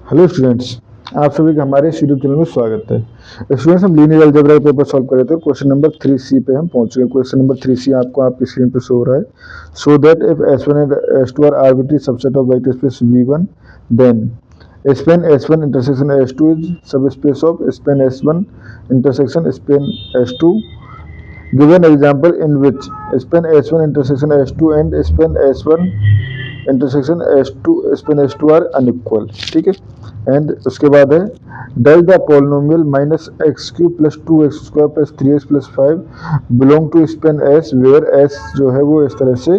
Hello students, आप सभी का हमारे यूट्यूब चैनल में स्वागत है। स्टूडेंट्स, हम लीनियर अलजेब्रा का पेपर सॉल्व कर रहे थे। क्वेश्चन नंबर 3C पे हम पहुंच गए। क्वेश्चन नंबर 3C आपको आपकी स्क्रीन पे शो हो रहा है। So that if S1 and S2 are arbitrary subset of vector space V1, then span S1 intersection S2 is subspace of span S1 intersection span S2। Given example in which span S1 intersection S2 and span S1 intersection S2 span S2 are unequal. ठीक है, and उसके बाद है does the polynomial minus x cube plus 2x² plus 3x plus 5 belong to span S where S जो है वो इस तरह से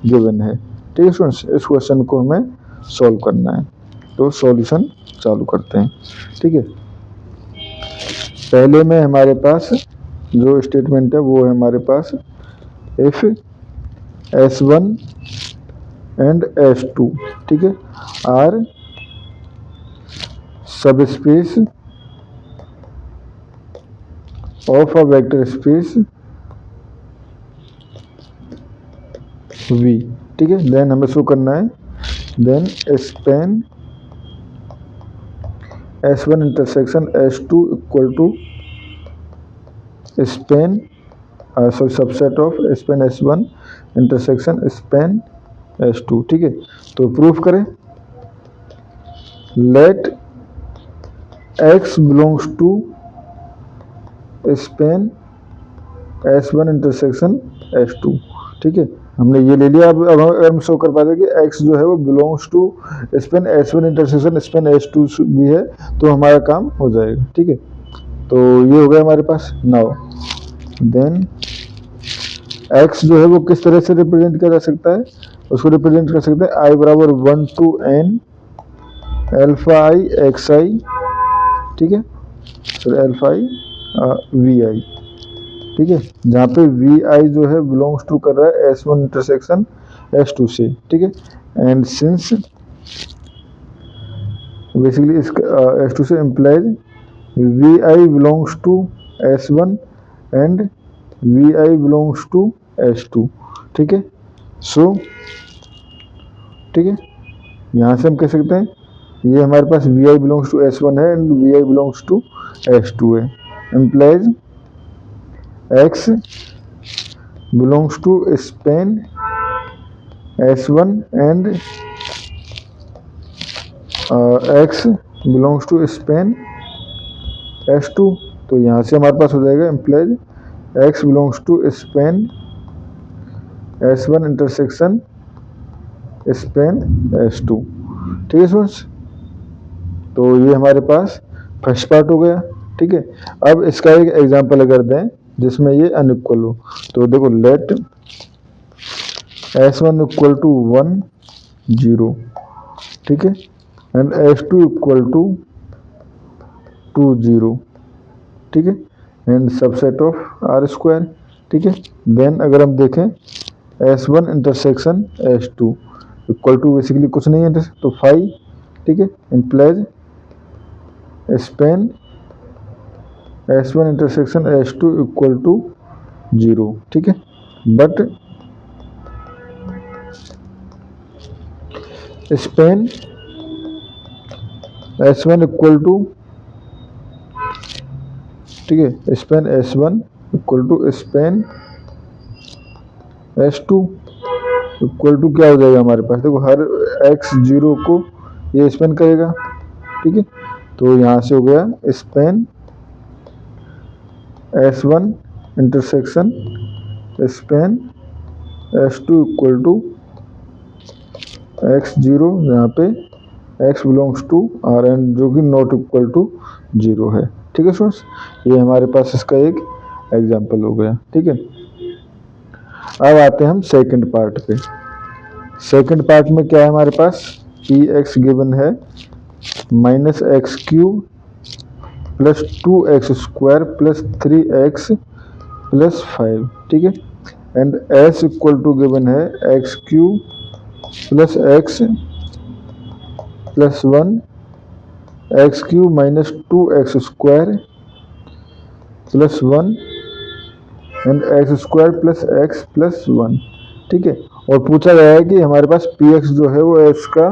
गिवन है। ठीक है स्टूडेंट्स, इस क्वेश्चन को हमें सॉल्व करना है, तो सॉल्यूशन चालू करते हैं। ठीक है, पहले में हमारे पास जो स्टेटमेंट है वो है हमारे पास इफ S1 एंड S2 ठीक है are subspace of a vector space V। ठीक है, देन हमें शो करना है then span S1 intersection S2 equal to span sorry subset of span S1 intersection span S2। ठीक है, तो प्रूफ करें let X belongs to span S1 intersection S2। ठीक है, हमने ये ले लिया। अब हम शो कर पाते कि X जो है वो belongs to span S1 intersection span S2 भी है, तो हमारा काम हो जाएगा। ठीक है, तो ये हो गया हमारे पास। नाउ देन X जो है वो किस तरह से रिप्रेजेंट किया जा सकता है, उसको रिप्रेजेंट कर सकते हैं I बराबर 1 to n alpha i xi। ठीक है, सर अल्फा i vi। ठीक है, जहाँ पे vi जो है बिलोंग्स टू कर रहा है S1 इंटरसेक्शन S2 से। ठीक है, एंड सिंस बेसिकली इसका S2 से implies vi belongs to S1 and vi belongs to S2। ठीक है, सो ठीक है, यहाँ से हम कह सकते हैं ये हमारे पास vi बिलोंग्स टू S1 है and vi belongs to S2 है। Implies x belongs to span S1 and x belongs to span S2। तो यहाँ से हमारे पास हो जाएगा implies x belongs to span S1 intersection span S2। ठीक है स्टूडेंट्स, तो ये हमारे पास फर्स्ट पार्ट हो गया। ठीक है, अब इसका एक एग्जांपल अगर दें जिसमें ये अनइक्वल हो, तो देखो लेट S1 इक्वल टू 1 0। ठीक है, एंड S2 इक्वल टू 2 0। ठीक है, and subset of R square. ठीक है, देन अगर हम देखें S1 intersection S2 equal to basically कुछ नहीं है तो 5। ठीक है, implies span S1 intersection S2 equal to 0। ठीक है, but Spain S1 equal to ठीक है span S1 equal to span S2 equal to क्या हो जाएगा हमारे पास, देखो हर x0 को ये स्पेन करेगा। ठीक है, तो यहाँ से हो गया span S1 intersection span S2 equal to x0, यहाँ पे x belongs to R and जो कि नॉट इक्वल टू 0 है। ठीक है स्टूडेंट्स, ये हमारे पास इसका एक एग्जांपल हो गया। ठीक है, अब आते हैं हम सेकंड पार्ट पे। सेकंड पार्ट में क्या है हमारे पास, Px गिवन है minus x cube plus 2x² plus 3x plus 5। ठीक है, and s equal to given है x cube plus x plus 1 x cube minus 2x² plus 1 and x² plus x plus 1। ठीक है, और पूछा गया है कि हमारे पास Px जो है वो s का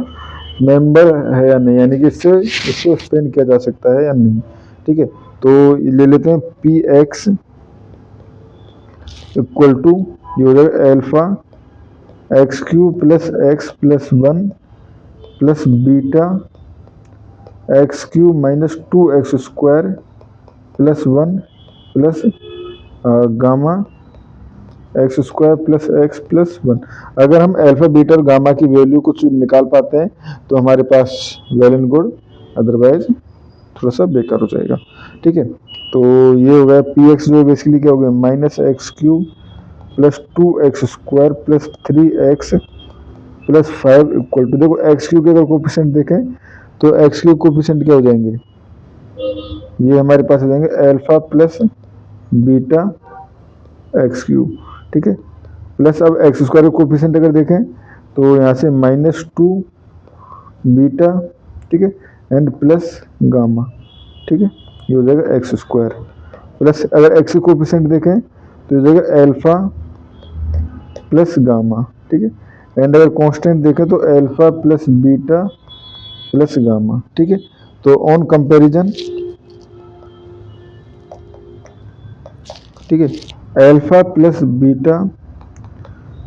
मेंबर है या नहीं, यानी कि इससे इसको एक्सपेंड किया जा सकता है या नहीं। ठीक है, तो ले लेते हैं पी एक्स इक्वल टू ये हो जाएगा alpha x cube plus one plus beta x cube minus 2x² plus one plus gamma x² plus x plus one. अगर हम अल्फा बीटा और गामा की वैल्यू कुछ निकाल पाते हैं तो हमारे पास वेल एंड गुड, अदरवाइज थोड़ा सा बेकार हो जाएगा। ठीक है, तो ये हो गया पी एक्स जो बेसिकली क्या हो गया minus x cube plus 2x² plus 3x plus 5 equal to, देखो एक्स क्यूब के अगर कोफिशिएंट देखें तो एक्स क्यूब कोफिशिएंट क्या हो जाएंगे, ये हमारे पास हो जाएंगे alpha plus beta x cube. ठीक है, प्लस अब x² के कोफिशिएंट अगर देखें तो यहाँ से -2 बीटा, ठीक है, एंड प्लस गामा। ठीक है, ये हो जाएगा x² प्लस अगर x के कोफिशिएंट देखें तो ये हो जाएगा अल्फा प्लस गामा। ठीक है, एंड अगर कांस्टेंट देखें तो alpha plus beta plus gamma. ठीक है, तो ऑन कंपैरिजन, ठीक है, alpha plus beta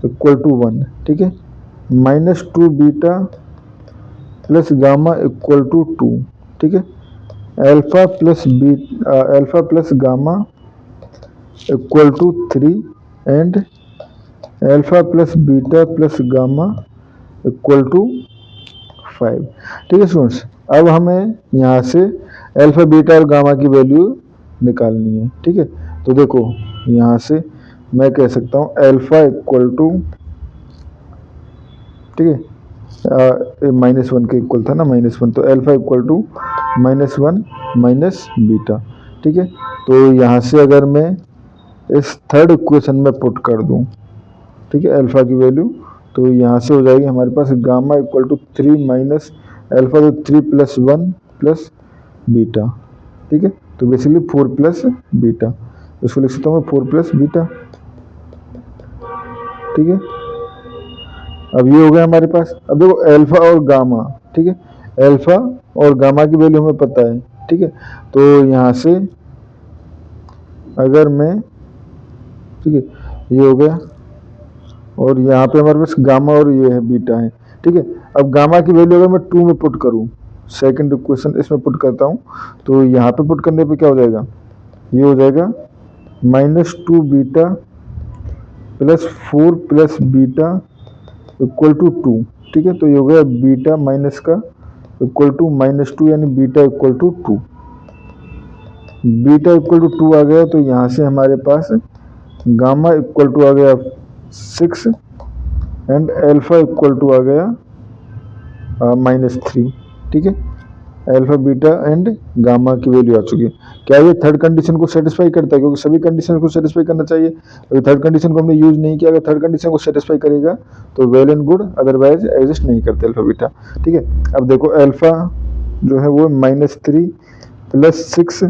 equal to 1, ठीक है, -2 beta plus gamma equal to 2। ठीक है, alpha plus gamma equal to 3 and alpha plus beta plus gamma equal to 5। ठीक है स्टूडेंट्स, अब हमें यहाँ से अल्फा बीटा और गामा की वैल्यू निकालनी है। ठीक है, तो देखो यहाँ से मैं कह सकता हूँ अल्फा इक्वल टू, ठीक है, -1 के इक्वल था ना, -1, तो alpha equal to -1 minus beta. ठीक है, तो यहाँ से अगर मैं इस थर्ड इक्वेशन में पुट कर दूँ, ठीक है, अल्फा की वैल्यू, तो यहाँ से हो जाएगी हमारे पास gamma equal to 3 minus alpha, तो 3 प्लस 1 प्लस बीटा। ठीक है, तो बेसिकली 4 प्लस बीटा, इसको लिख सकता हूँ मैं 4 प्लस बीटा। ठीक है, अब ये हो गया हमारे पास। अब देखो अल्फा और गामा, ठीक है, अल्फा और गामा की वैल्यू हमें पता है। ठीक है, तो यहाँ से अगर मैं, ठीक है, ये हो गया और यहाँ पे हमारे पास गामा और ये है बीटा है। ठीक है, अब गामा की वैल्यू अगर मैं 2 में पुट करूँ, सेकंड इक्वेशन इसमें पुट करता हूँ, तो यहाँ पे पुट करने पे क्या हो जाएगा, ये हो जाएगा -2 beta plus 4 plus beta equal to 2। ठीक है, तो ये हो गया बीटा माइनस का इक्वल टू -2, यानी beta equal to 2। Beta equal to 2 आ गया, तो यहाँ से हमारे पास गामा इक्वल टू आ गया 6 एंड अल्फा इक्वल टू आ गया -3। ठीक है, अल्फा बीटा एंड गामा की वैल्यू आ चुकी है। क्या ये थर्ड कंडीशन को सेटिस्फाई करता है, क्योंकि सभी कंडीशन को सेटिस्फाई करना चाहिए। अगर थर्ड कंडीशन को हमने यूज नहीं किया, अगर थर्ड कंडीशन को सेटिस्फाई करेगा तो well and good, otherwise exist नहीं करते अल्फा बीटा। ठीक है, अब देखो अल्फा जो है वो -3 plus 6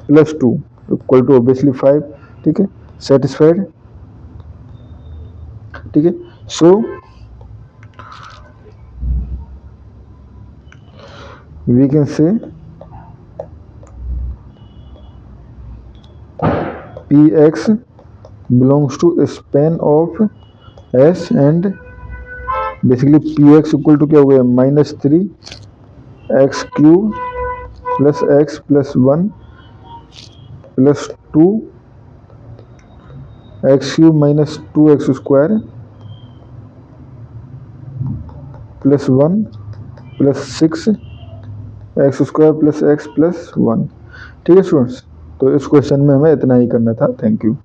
plus 2 equal to obviously 5। ठीक है, सेटिस्फाइड। ठीक है, सो we can say px belongs to span of s and basically px equal to क्या हो गया -3 x cube plus x plus 1 plus 2 x cube minus 2x² plus 1 plus 6 x² plus x plus 1। ठीक है students, तो इस question में हमें इतना ही करना था। Thank you.